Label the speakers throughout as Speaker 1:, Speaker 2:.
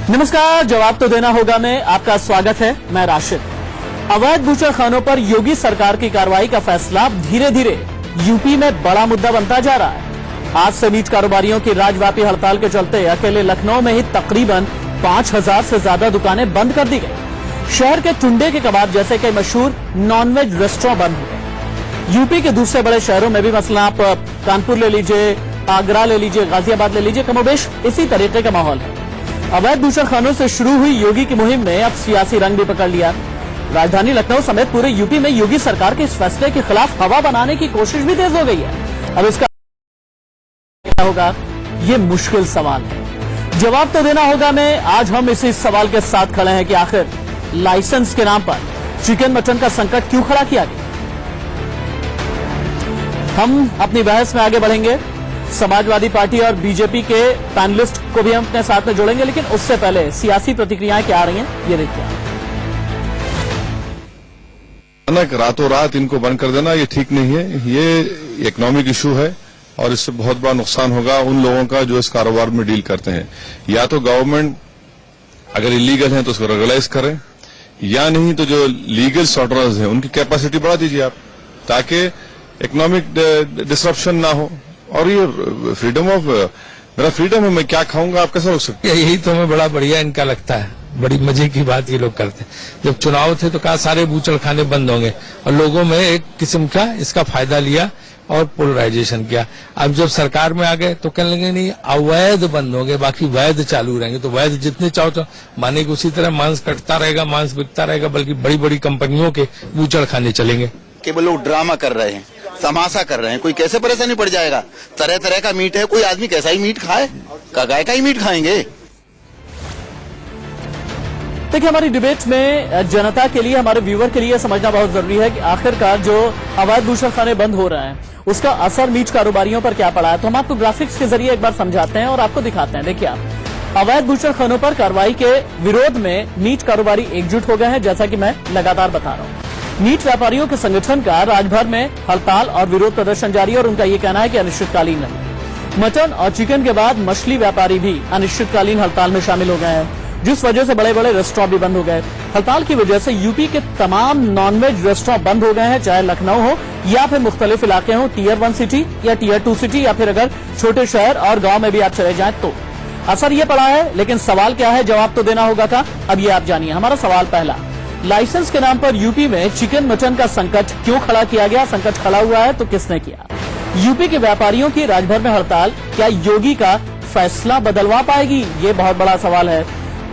Speaker 1: नमस्कार, जवाब तो देना होगा में आपका स्वागत है। मैं राशिद। अवैध बूचड़खानों पर योगी सरकार की कार्रवाई का फैसला धीरे धीरे यूपी में बड़ा मुद्दा बनता जा रहा है। आज से मीट कारोबारियों की राज्यव्यापी हड़ताल के चलते अकेले लखनऊ में ही तकरीबन 5000 से ज्यादा दुकानें बंद कर दी गई। शहर के टुंडे के कबाब जैसे कई मशहूर नॉनवेज रेस्टोरेंट बंद हो गए। यूपी के दूसरे बड़े शहरों में भी, मसला आप कानपुर ले लीजिए, आगरा ले लीजिए, गाजियाबाद ले लीजिए, कमोबेश इसी तरीके का माहौल है। अवैध बूचड़खानों से शुरू हुई योगी की मुहिम ने अब सियासी रंग भी पकड़ लिया। राजधानी लखनऊ समेत पूरे यूपी में योगी सरकार के इस फैसले के खिलाफ हवा बनाने की कोशिश भी तेज हो गई है। अब इसका क्या होगा, ये मुश्किल सवाल है। जवाब तो देना होगा में आज हम इसी सवाल के साथ खड़े हैं कि आखिर लाइसेंस के नाम पर चिकन मटन का संकट क्यों खड़ा किया गया। हम अपनी बहस में आगे बढ़ेंगे। समाजवादी पार्टी और बीजेपी के पैनलिस्ट को भी हम अपने साथ में जोड़ेंगे, लेकिन उससे पहले सियासी प्रतिक्रियाएं क्या आ रही हैं, ये देखिए।
Speaker 2: रातों रात इनको बंद कर देना ये ठीक नहीं है। ये इकोनॉमिक इशू है और इससे बहुत बड़ा नुकसान होगा उन लोगों का जो इस कारोबार में डील करते हैं। या तो गवर्नमेंट अगर इलीगल है तो उसको रेगुलाइज करें, या नहीं तो जो लीगल स्लॉटरर्स हैं उनकी कैपेसिटी बढ़ा दीजिए आप, ताकि इकोनॉमिक डिसरप्शन ना हो। और ये फ्रीडम ऑफ, मेरा फ्रीडम है, मैं क्या खाऊंगा आप कैसे रोक सकते हैं।
Speaker 3: यही तो हमें बड़ा बढ़िया इनका लगता है, बड़ी मजे की बात ये लोग करते हैं। जब चुनाव थे तो कहा सारे बूचड़खाने बंद होंगे और लोगों में एक किस्म का इसका फायदा लिया और पोलराइजेशन किया। अब जब सरकार में आ गए तो कहने लगे नहीं अवैध बंद होंगे, बाकी वैध चालू रहेंगे। तो वैध जितने चाहो तो माने कि उसी तरह मांस कटता रहेगा, मांस बिकता रहेगा, बल्कि बड़ी बड़ी कंपनियों के बूचड़खाने चलेंगे।
Speaker 4: केवल लोग ड्रामा कर रहे हैं, तमाशा कर रहे हैं। कोई कैसे परेशानी पड़ जाएगा। तरह तरह का मीट है, कोई आदमी कैसा ही मीट खाए, गाय का ही मीट खाएंगे।
Speaker 1: देखिए, हमारी डिबेट में जनता के लिए, हमारे व्यूअर के लिए समझना बहुत जरूरी है कि आखिरकार जो अवैध बूचड़खाने बंद हो रहे हैं उसका असर मीट कारोबारियों पर क्या पड़ा है। तो हम आपको ग्राफिक्स के जरिए एक बार समझाते हैं और आपको दिखाते हैं। देखिए, आप अवैध बूचड़खानों पर कार्रवाई के विरोध में मीट कारोबारी एकजुट हो गए हैं, जैसा कि मैं लगातार बता रहा हूं। मीट व्यापारियों के संगठन का राज्यभर में हड़ताल और विरोध प्रदर्शन जारी है और उनका ये कहना है कि अनिश्चितकालीन है। मटन और चिकन के बाद मछली व्यापारी भी अनिश्चितकालीन हड़ताल में शामिल हो गए हैं, जिस वजह से बड़े बड़े रेस्टोरेंट भी बंद हो गए। हड़ताल की वजह से यूपी के तमाम नॉनवेज रेस्टोरेंट बंद हो गए हैं, चाहे लखनऊ हो या फिर मुख्तलिफ इलाके हो, टियर 1 सिटी या टियर 2 सिटी, या फिर अगर छोटे शहर और गांव में भी आप चले जाएं तो असर ये पड़ा है। लेकिन सवाल क्या है, जवाब तो देना होगा का, अब ये आप जानिए। हमारा सवाल पहला, लाइसेंस के नाम पर यूपी में चिकन मटन का संकट क्यों खड़ा किया गया। संकट खड़ा हुआ है तो किसने किया। यूपी के व्यापारियों की राज्यभर में हड़ताल क्या योगी का फैसला बदलवा पाएगी, ये बहुत बड़ा सवाल है।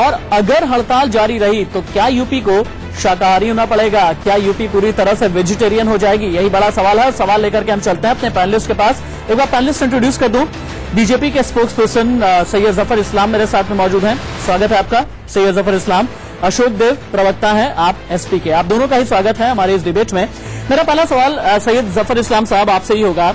Speaker 1: और अगर हड़ताल जारी रही तो क्या यूपी को शाकाहारी होना पड़ेगा, क्या यूपी पूरी तरह से वेजिटेरियन हो जाएगी, यही बड़ा सवाल है। सवाल लेकर के हम चलते हैं अपने पैनलिस्ट के पास। एक बार पैनलिस्ट इंट्रोड्यूस कर दूं। बीजेपी के स्पोक्स पर्सन सैयद जफर इस्लाम मेरे साथ में मौजूद हैं। स्वागत है आपका सैयद जफर इस्लाम। अशोक देव प्रवक्ता हैं आप एसपी के। आप दोनों का ही स्वागत है हमारे इस डिबेट में। मेरा पहला सवाल सैयद जफर इस्लाम साहब आपसे ही होगा।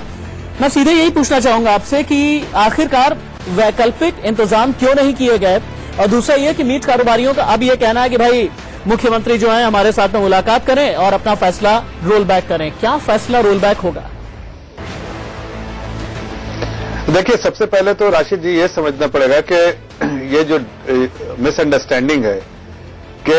Speaker 1: मैं सीधे यही पूछना चाहूंगा आपसे कि आखिरकार वैकल्पिक इंतजाम क्यों नहीं किए गए, और दूसरा ये कि मीट कारोबारियों का अब ये कहना है कि भाई मुख्यमंत्री जो है हमारे साथ में मुलाकात करें और अपना फैसला रोल बैक करें। क्या फैसला रोल बैक होगा।
Speaker 2: देखिए, सबसे पहले तो राशिद जी ये समझना पड़ेगा कि ये जो मिसअंडरस्टैंडिंग है कि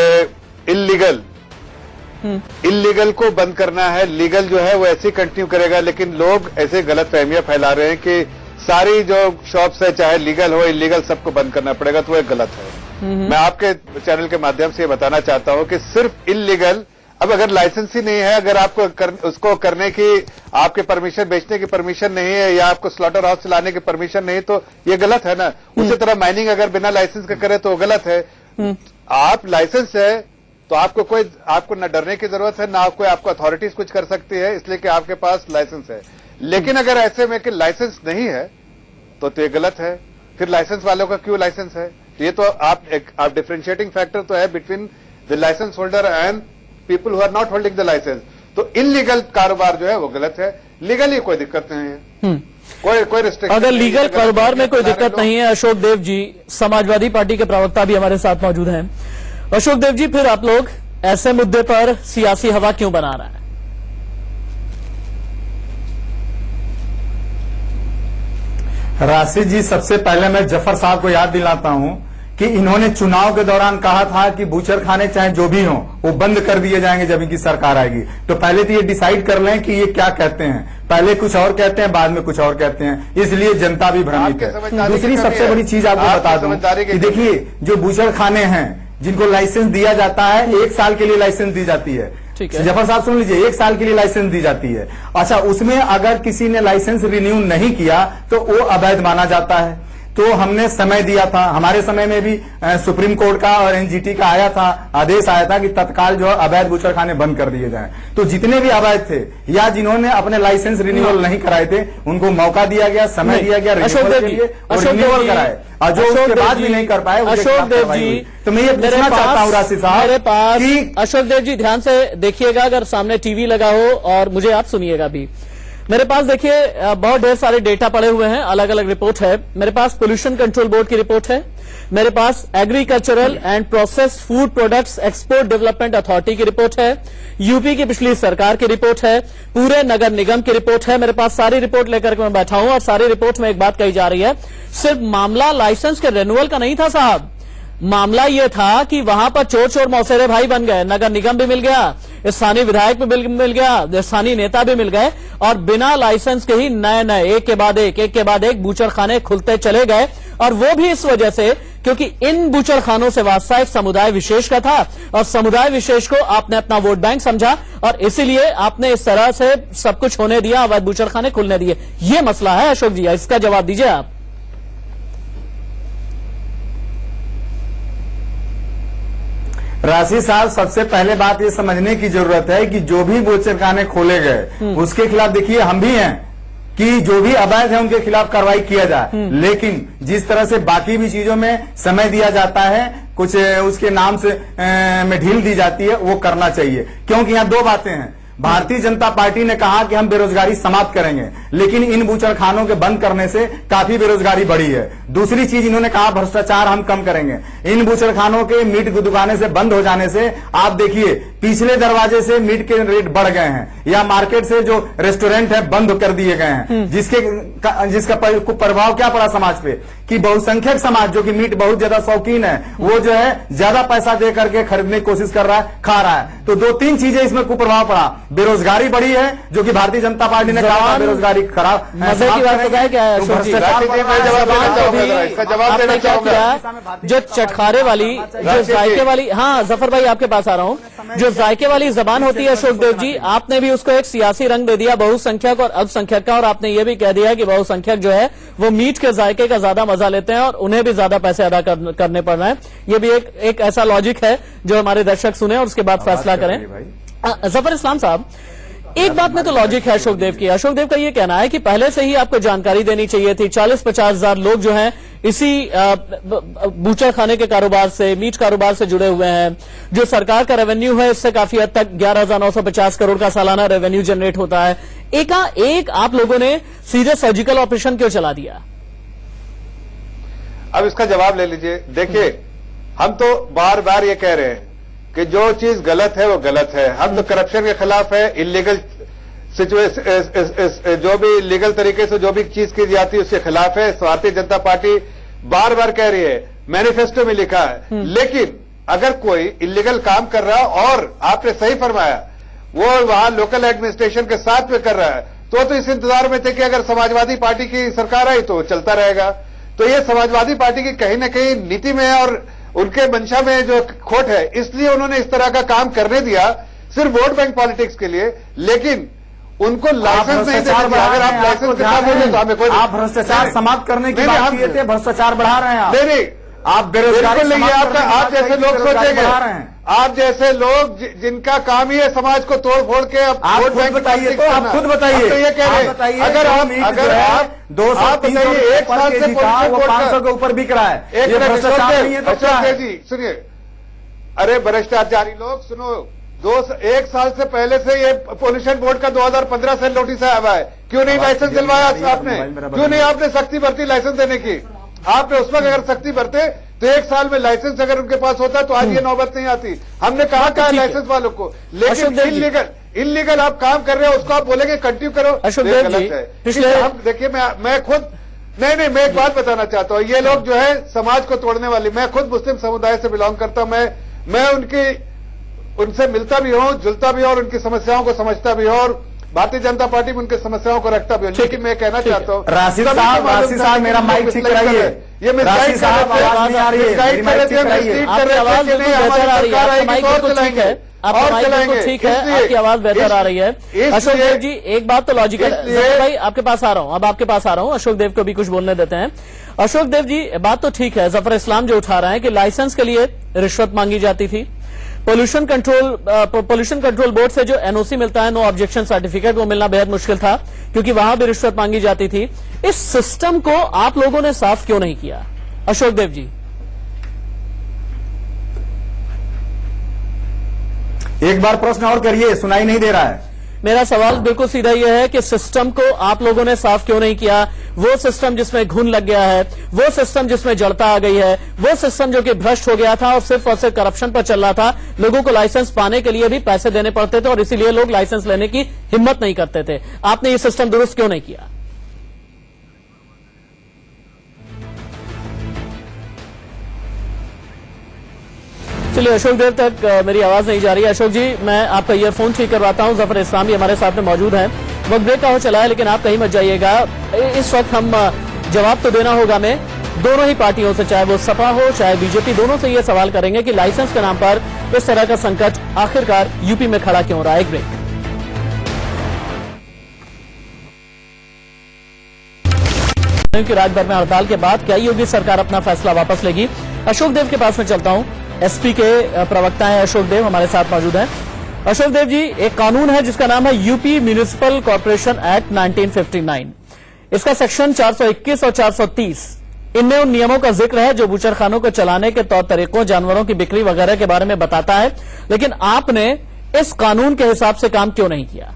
Speaker 2: इलीगल को बंद करना है, लीगल जो है वो ऐसे कंटिन्यू करेगा। लेकिन लोग ऐसे गलत फहमियां फैला रहे हैं कि सारी जो शॉप्स है चाहे लीगल हो इलीगल सबको बंद करना पड़ेगा, तो वो गलत है। मैं आपके चैनल के माध्यम से ये बताना चाहता हूं कि सिर्फ इलीगल, अब अगर लाइसेंस ही नहीं है, अगर आपको उसको करने की आपके परमिशन, बेचने की परमिशन नहीं है, या आपको स्लॉटर हाउस चलाने की परमिशन नहीं, तो ये गलत है ना। उसी तरह माइनिंग अगर बिना लाइसेंस के करे तो गलत है। आप लाइसेंस है तो आपको न डरने की जरूरत है, ना कोई आपको अथॉरिटीज कुछ कर सकती है, इसलिए कि आपके पास लाइसेंस है। लेकिन अगर ऐसे में कि लाइसेंस नहीं है तो ये गलत है। फिर लाइसेंस वालों का क्यों लाइसेंस है, ये तो आप डिफरेंशिएटिंग फैक्टर तो है between the license holder and people who are not holding the license. तो इनलीगल कारोबार जो है वो गलत है, लीगली कोई दिक्कत नहीं है। कोई रिस्ट्रिक्शन,
Speaker 1: अगर लीगल कारोबार में कोई दिक्कत नहीं है। अशोक देव जी, समाजवादी पार्टी के प्रवक्ता भी हमारे साथ मौजूद हैं। अशोक देव जी, फिर आप लोग ऐसे मुद्दे पर सियासी हवा क्यों बना रहा है।
Speaker 5: राशिद जी, सबसे पहले मैं जफर साहब को याद दिलाता हूं कि इन्होंने चुनाव के दौरान कहा था कि बूचर खाने चाहे जो भी हो वो बंद कर दिए जाएंगे जब इनकी सरकार आएगी। तो पहले तो ये डिसाइड कर लें कि ये क्या कहते हैं, पहले कुछ और कहते हैं, बाद में कुछ और कहते हैं, इसलिए जनता भी भ्रमित है। दूसरी सबसे बड़ी चीज आपको बता दूं कि देखिए जो बूचर खाने हैं जिनको लाइसेंस दिया जाता है 1 साल के लिए लाइसेंस दी जाती है। जफर साहब सुन लीजिए, 1 साल के लिए लाइसेंस दी जाती है। अच्छा, उसमें अगर किसी ने लाइसेंस रिन्यू नहीं किया तो वो अवैध माना जाता है। तो हमने समय दिया था, हमारे समय में भी सुप्रीम कोर्ट का और एनजीटी का आया था, आदेश आया था कि तत्काल जो है अवैध बूचड़खाने बंद कर दिए जाएं। तो जितने भी अवैध थे या जिन्होंने अपने लाइसेंस रिन्यूअल नहीं कराए थे उनको मौका दिया गया, समय दिया गया रिन्यूअल के लिए और रिन्यूअल कराए, और जो उसके बाद भी नहीं कर पाए
Speaker 1: अशोक देव जी,
Speaker 5: तो मैं ये पूछना चाहता हूँ राशि साहब
Speaker 1: मेरे पास अशोक देव जी ध्यान से देखिएगा, अगर सामने टीवी लगा हो और मुझे आप सुनिएगा भी। मेरे पास देखिए बहुत ढेर सारे डेटा पड़े हुए हैं, अलग अलग रिपोर्ट है। मेरे पास पोल्यूशन कंट्रोल बोर्ड की रिपोर्ट है, मेरे पास agricultural and processed food products export development authority की रिपोर्ट है, यूपी की पिछली सरकार की रिपोर्ट है, पूरे नगर निगम की रिपोर्ट है। मेरे पास सारी रिपोर्ट लेकर के मैं बैठा हूं और सारी रिपोर्ट में एक बात कही जा रही है, सिर्फ मामला लाइसेंस के रिन्यूअल का नहीं था साहब, मामला यह था कि वहां पर चोर चोर मौसेरे भाई बन गए, नगर निगम भी मिल गया, स्थानीय विधायक भी मिल गया, स्थानीय नेता भी मिल गए और बिना लाइसेंस के ही नए नए एक के बाद एक बूचड़ खाने खुलते चले गए। और वो भी इस वजह से क्योंकि इन बूचड़ खानों से वास्ता एक समुदाय विशेष का था और समुदाय विशेष को आपने अपना वोट बैंक समझा और इसीलिए आपने इस तरह से सब कुछ होने दिया, अवैध बूचड़ खाने खुलने दिए। ये मसला है अशोक जी, इसका जवाब दीजिए आप।
Speaker 5: राशि साहब, सबसे पहले बात ये समझने की जरूरत है कि जो भी बूचड़खाने खोले गए उसके खिलाफ देखिए हम भी हैं कि जो भी अवैध है उनके खिलाफ कार्रवाई किया जाए, लेकिन जिस तरह से बाकी भी चीजों में समय दिया जाता है, कुछ उसके नाम से में ढील दी जाती है, वो करना चाहिए। क्योंकि यहाँ 2 बातें हैं। भारतीय जनता पार्टी ने कहा कि हम बेरोजगारी समाप्त करेंगे, लेकिन इन बूचड़खानों के बंद करने से काफी बेरोजगारी बढ़ी है। दूसरी चीज इन्होंने कहा भ्रष्टाचार हम कम करेंगे। इन बूचड़खानों के मीट की दुकानें से बंद हो जाने से आप देखिए पिछले दरवाजे से मीट के रेट बढ़ गए हैं, या मार्केट से जो रेस्टोरेंट है बंद कर दिए गए हैं, जिसका प्रभाव क्या पड़ा समाज पे कि बहुसंख्यक समाज जो कि मीट बहुत ज्यादा शौकीन है वो जो है ज्यादा पैसा दे करके खरीदने की कोशिश कर रहा है, खा रहा है। तो 2-3 चीजें इसमें कुप्रभाव पड़ा। बेरोजगारी बढ़ी है जो कि भारतीय जनता पार्टी ने कहा बेरोजगारी खराब।
Speaker 1: मजे की बात बताया क्या है अशोक जी? आपने क्या किया, जो चटखारे वाली, जो जायके वाली, हाँ जफर भाई आपके पास आ रहा हूँ, जो जायके वाली जबान होती है अशोक देव जी, आपने भी उसको एक सियासी रंग दे दिया, बहुसंख्यक और अल्पसंख्यक का, और आपने ये भी कह दिया कि बहुसंख्यक जो है वो मीट के जायके का ज्यादा मजा लेते हैं और उन्हें भी ज्यादा पैसे अदा करने पड़ रहे हैं। ये भी एक ऐसा लॉजिक है जो हमारे दर्शक सुने और उसके बाद फैसला करें। जफर इस्लाम साहब, एक बात में तो लॉजिक है अशोक देव की। अशोक देव का ये कहना है कि पहले से ही आपको जानकारी देनी चाहिए थी। 40-50 हजार लोग जो हैं इसी बूचड़ खाने के कारोबार से, मीट कारोबार से जुड़े हुए हैं। जो सरकार का रेवेन्यू है इससे काफी हद तक 11,950 करोड़ का सालाना रेवेन्यू जनरेट होता है। एकाएक आप लोगों ने सीधे सर्जिकल ऑपरेशन क्यों चला दिया?
Speaker 2: अब इसका जवाब ले लीजिए। देखिए, हम तो बार बार ये कह रहे हैं कि जो चीज गलत है वो गलत है। हम तो करप्शन के खिलाफ है, इलीगल सिचुएशन जो भी लीगल तरीके से जो भी चीज की जाती है उसके खिलाफ है। भारतीय जनता पार्टी बार बार कह रही है, मैनिफेस्टो में लिखा है। लेकिन अगर कोई इलीगल काम कर रहा है और आपने सही फरमाया वो वहां लोकल एडमिनिस्ट्रेशन के साथ में कर रहा है, तो इस इंतजार में थे कि अगर समाजवादी पार्टी की सरकार आई तो चलता रहेगा। तो ये समाजवादी पार्टी की कहीं ना कहीं नीति में और उनके मंशा में जो खोट है, इसलिए उन्होंने इस तरह का काम करने दिया सिर्फ वोट बैंक पॉलिटिक्स के लिए। लेकिन उनको लाइसेंस नहीं देना चाहिए। अगर आप लाइसेंस के साथ होंगे तो हमें कोई, आप भ्रष्टाचार समाप्त करने की बात किए थे, भ्रष्टाचार बढ़ा रहे हैं। नहीं, आप बेरोजगारी लेंगे। आप जैसे लोग सोचेंगे, आप जैसे लोग जिनका काम ही है समाज को तोड़ फोड़ के वोट बैंक बताइए, तो आप खुद बताइए। तो ये कह रहे हैं अगर आप 200-300 1 साल से 500 के ऊपर बिक रहा है, ये भ्रष्टाचार नहीं है तो क्या है? सुनिए, अरे भ्रष्टाचारी लोग सुनो, 1 साल से पहले से ये पोल्यूशन बोर्ड का 2015 से नोटिस आया हुआ है। क्यों नहीं लाइसेंस दिलवाया आपने? क्यों नहीं आपने सख्ती बरती लाइसेंस देने की? आपने उस वक्त अगर सख्ती बरते तो 1 साल में लाइसेंस अगर उनके पास होता तो आज ये नौबत नहीं आती। हमने कहा लाइसेंस वालों को, लेकिन इलीगल आप काम कर रहे हो उसको आप बोलेंगे कंटिन्यू करो,
Speaker 1: अशोक देव जी,
Speaker 2: पिछले हम देखिए, मैं खुद नहीं, मैं एक बात बताना चाहता हूँ। ये लोग जो है समाज को तोड़ने वाले, मैं खुद मुस्लिम समुदाय से बिलोंग करता हूँ, मैं उनसे मिलता भी हूँ, जुलता भी हूँ और उनकी समस्याओं को समझता भी हूँ और भारतीय जनता पार्टी में उनकी समस्याओं को रखता भी हूँ। लेकिन मैं कहना चाहता हूँ,
Speaker 5: राशिद साहब मेरा माइक ठीक कराइए।
Speaker 2: ये
Speaker 5: राशिद साहब आवाज नहीं आ रही है, मेरी माइक ठीक कराइए।
Speaker 1: आपकी आवाज बिल्कुल बेहतर आ रही है, आपका माइक बिल्कुल ठीक है, आपका माइक बिल्कुल ठीक है, आपकी आवाज बेहतर आ रही है। अशोक देव जी, एक बात तो लॉजिकल है। जफर भाई आपके पास आ रहा हूं, अब आपके पास आ रहा हूं, अशोक देव को भी कुछ बोलने देते हैं। अशोक देव जी, बात तो ठीक है, जफर इस्लाम जो उठा रहे हैं कि लाइसेंस के लिए रिश्वत मांगी जाती थी, पोल्यूशन कंट्रोल बोर्ड से जो एनओसी मिलता है, नो ऑब्जेक्शन सर्टिफिकेट, वो मिलना बेहद मुश्किल था क्योंकि वहां भी रिश्वत मांगी जाती थी। इस सिस्टम को आप लोगों ने साफ क्यों नहीं किया, अशोक देव जी?
Speaker 5: एक बार प्रश्न और करिए, सुनाई नहीं दे रहा है।
Speaker 1: मेरा सवाल बिल्कुल सीधा यह है कि सिस्टम को आप लोगों ने साफ क्यों नहीं किया? वो सिस्टम जिसमें घुन लग गया है, वो सिस्टम जिसमें जड़ता आ गई है, वो सिस्टम जो कि भ्रष्ट हो गया था और सिर्फ करप्शन पर चल रहा था। लोगों को लाइसेंस पाने के लिए भी पैसे देने पड़ते थे और इसीलिए लोग लाइसेंस लेने की हिम्मत नहीं करते थे। आपने ये सिस्टम दुरुस्त क्यों नहीं किया? चलिए, अशोक देव तक मेरी आवाज नहीं जा रही है। अशोक जी, मैं आपका ईयरफोन ठीक करवाता हूं। जफर इस्लामी हमारे साथ में मौजूद हैं, वक्त ब्रेक का हो चला है, लेकिन आप कहीं मत जाइएगा। इस वक्त हम जवाब तो देना होगा हमें दोनों ही पार्टियों से, चाहे वो सपा हो चाहे बीजेपी, दोनों से ये सवाल करेंगे कि लाइसेंस के नाम पर इस तरह का संकट आखिरकार यूपी में खड़ा क्यों रहा है। एक ब्रेक। कि रात भर में हड़ताल के बाद क्या योगी सरकार अपना फैसला वापस लेगी? अशोक देव के पास में चलता हूं। एसपी के प्रवक्ता हैं अशोक देव, हमारे साथ मौजूद हैं। अशोक देव जी, एक कानून है जिसका नाम है यूपी म्यूनिसिपल कॉर्पोरेशन एक्ट 1959। इसका सेक्शन 421 और 430, इनमें उन नियमों का जिक्र है जो बूचड़खानों को चलाने के तौर तरीकों, जानवरों की बिक्री वगैरह के बारे में बताता है। लेकिन आपने इस कानून के हिसाब से काम क्यों नहीं किया?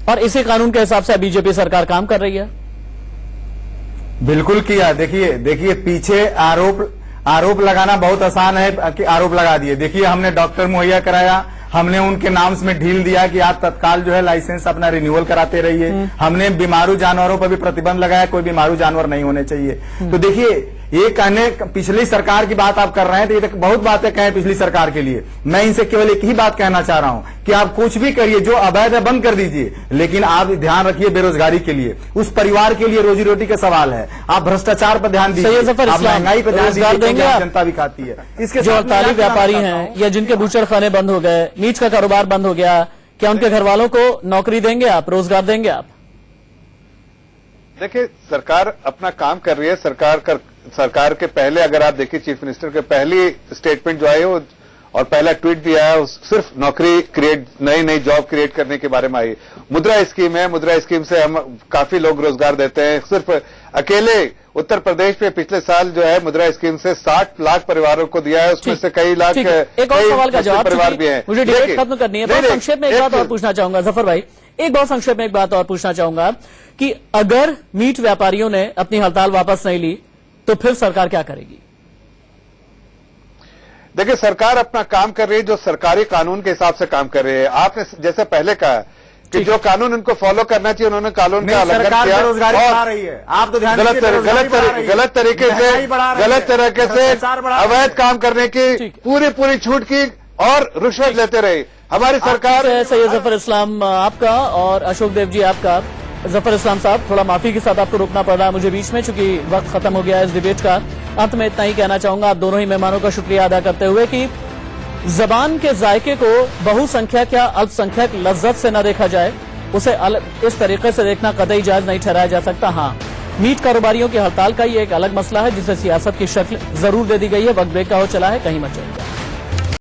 Speaker 1: और इसी कानून के हिसाब से बीजेपी सरकार काम कर रही है।
Speaker 5: बिल्कुल किया। देखिए पीछे आरोप लगाना बहुत आसान है कि आरोप लगा दिए। देखिए, हमने डॉक्टर मुहैया कराया, हमने उनके नाम में ढील दिया कि आप तत्काल जो है लाइसेंस अपना रिन्यूअल कराते रहिए। हमने बीमारू जानवरों पर भी प्रतिबंध लगाया, कोई बीमारू जानवर नहीं होने चाहिए। तो देखिए, ये कहने पिछली सरकार की बात आप कर रहे हैं तो ये तो बहुत बातें कहें पिछली सरकार के लिए। मैं इनसे केवल एक ही बात कहना चाह रहा हूं कि आप कुछ भी करिए, जो अवैध है बंद कर दीजिए, लेकिन आप ध्यान रखिए बेरोजगारी के लिए, उस परिवार के लिए रोजी रोटी का सवाल है। आप भ्रष्टाचार पर ध्यान दीजिए, आप महंगाई पर ध्यान दीजिए, जनता भी खाती है। इसके
Speaker 1: जो हड़ताली व्यापारी हैं या जिनके बूचड़खाने बंद हो गए, मीट का कारोबार बंद हो गया, क्या उनके घर वालों को नौकरी देंगे आप, रोजगार देंगे आप?
Speaker 2: देखिए, सरकार अपना काम कर रही है। सरकार के पहले अगर आप देखिए, चीफ मिनिस्टर के पहली स्टेटमेंट जो आई है और पहला ट्वीट भी आया, वो सिर्फ नौकरी क्रिएट, नई जॉब क्रिएट करने के बारे में आई। मुद्रा स्कीम है, मुद्रा स्कीम से हम काफी लोग रोजगार देते हैं। सिर्फ अकेले उत्तर प्रदेश में पिछले साल जो है मुद्रा स्कीम से 60 लाख परिवारों को दिया है, उसमें से कई लाख
Speaker 1: एक और सवाल का जवाब
Speaker 2: परिवार भी हैं।
Speaker 1: मुझे डिबेट खत्म करनी है। बहुत संक्षेप में एक बात और पूछना चाहूंगा जफर भाई, एक बहुत संक्षेप में एक बात और पूछना चाहूंगा कि अगर मीट व्यापारियों ने अपनी हड़ताल वापस नहीं ली तो फिर सरकार क्या करेगी?
Speaker 2: देखिए, सरकार अपना काम कर रही है, जो सरकारी कानून के हिसाब से काम कर रही है। आपने जैसे पहले कहा कि जो कानून उनको फॉलो करना चाहिए, उन्होंने कानून का उल्लंघन किया और
Speaker 5: आप तो ध्यान
Speaker 2: गलत तरीके से अवैध काम करने की पूरी छूट की और रिश्वत लेते रहे हमारी सरकार।
Speaker 1: सैयद जफर इस्लाम आपका और अशोक देव जी आपका। जफर इस्लाम साहब, थोड़ा माफी के साथ आपको रोकना पड़ रहा है मुझे बीच में, चूंकि वक्त खत्म हो गया है इस डिबेट का। अंत में इतना ही कहना चाहूंगा आप दोनों ही मेहमानों का शुक्रिया अदा करते हुए कि जबान के जायके को बहुसंख्यक या अल्पसंख्यक लज्जत से न देखा जाए, उसे इस तरीके से देखना कतई जायज नहीं ठहराया जा सकता। हाँ, मीट कारोबारियों की हड़ताल का ये एक अलग मसला है जिसे सियासत की शक्ल जरूर दे दी गई है। वक्त ब्रेक का हो चला है, कहीं मत जाइए।